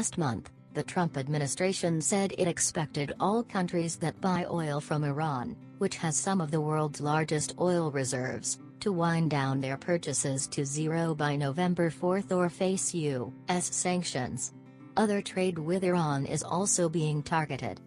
Last month, the Trump administration said it expected all countries that buy oil from Iran, which has some of the world's largest oil reserves, to wind down their purchases to zero by November 4 or face U.S. sanctions. Other trade with Iran is also being targeted.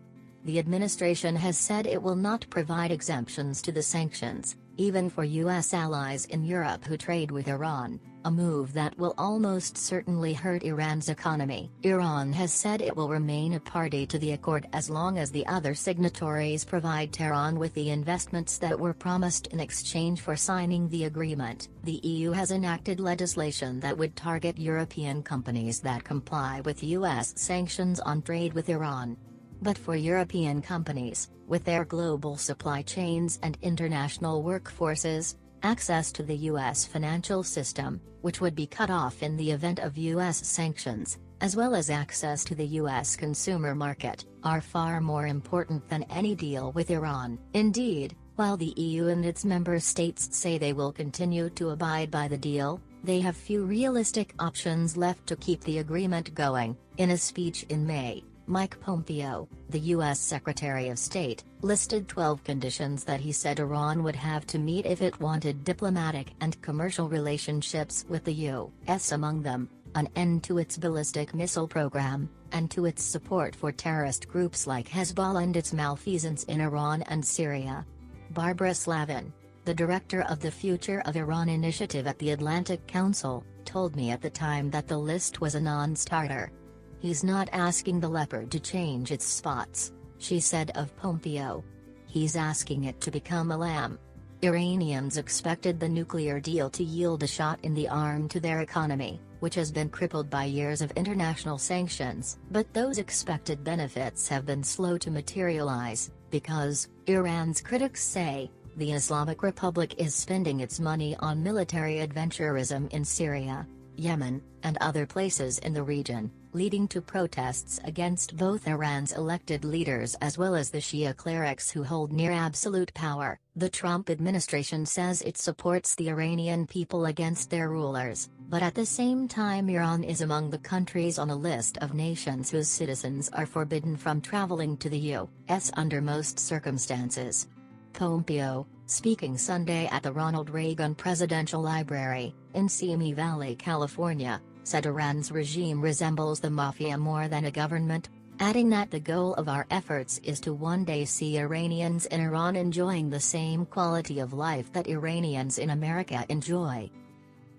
The administration has said it will not provide exemptions to the sanctions, even for U.S. allies in Europe who trade with Iran, a move that will almost certainly hurt Iran's economy. Iran has said it will remain a party to the accord as long as the other signatories provide Tehran with the investments that were promised in exchange for signing the agreement. The EU has enacted legislation that would target European companies that comply with U.S. sanctions on trade with Iran. But for European companies, with their global supply chains and international workforces, access to the U.S. financial system, which would be cut off in the event of U.S. sanctions, as well as access to the U.S. consumer market, are far more important than any deal with Iran. Indeed, while the EU and its member states say they will continue to abide by the deal, they have few realistic options left to keep the agreement going. In a speech in May, Mike Pompeo, the U.S. Secretary of State, listed 12 conditions that he said Iran would have to meet if it wanted diplomatic and commercial relationships with the U.S. Among them, an end to its ballistic missile program, and to its support for terrorist groups like Hezbollah and its malfeasance in Iran and Syria. Barbara Slavin, the director of the Future of Iran initiative at the Atlantic Council, told me at the time that the list was a non-starter. "He's not asking the leopard to change its spots," she said of Pompeo. "He's asking it to become a lamb." Iranians expected the nuclear deal to yield a shot in the arm to their economy, which has been crippled by years of international sanctions. But those expected benefits have been slow to materialize, because, Iran's critics say, the Islamic Republic is spending its money on military adventurism in Syria, Yemen, and other places in the region, leading to protests against both Iran's elected leaders as well as the Shia clerics who hold near absolute power. The Trump administration says it supports the Iranian people against their rulers, but at the same time Iran is among the countries on a list of nations whose citizens are forbidden from traveling to the U.S. under most circumstances. Pompeo, speaking Sunday at the Ronald Reagan Presidential Library, in Simi Valley, California, said Iran's regime resembles the mafia more than a government, adding that the goal of our efforts is to one day see Iranians in Iran enjoying the same quality of life that Iranians in America enjoy.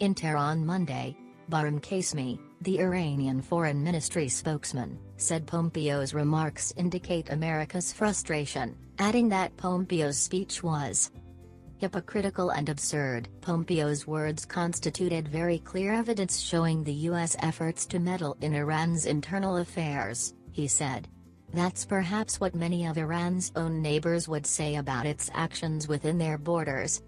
In Tehran Monday, Bahram Qasemi, the Iranian Foreign Ministry spokesman, said Pompeo's remarks indicate America's frustration, adding that Pompeo's speech was hypocritical and absurd. Pompeo's words constituted very clear evidence showing the U.S. efforts to meddle in Iran's internal affairs, he said. That's perhaps what many of Iran's own neighbors would say about its actions within their borders,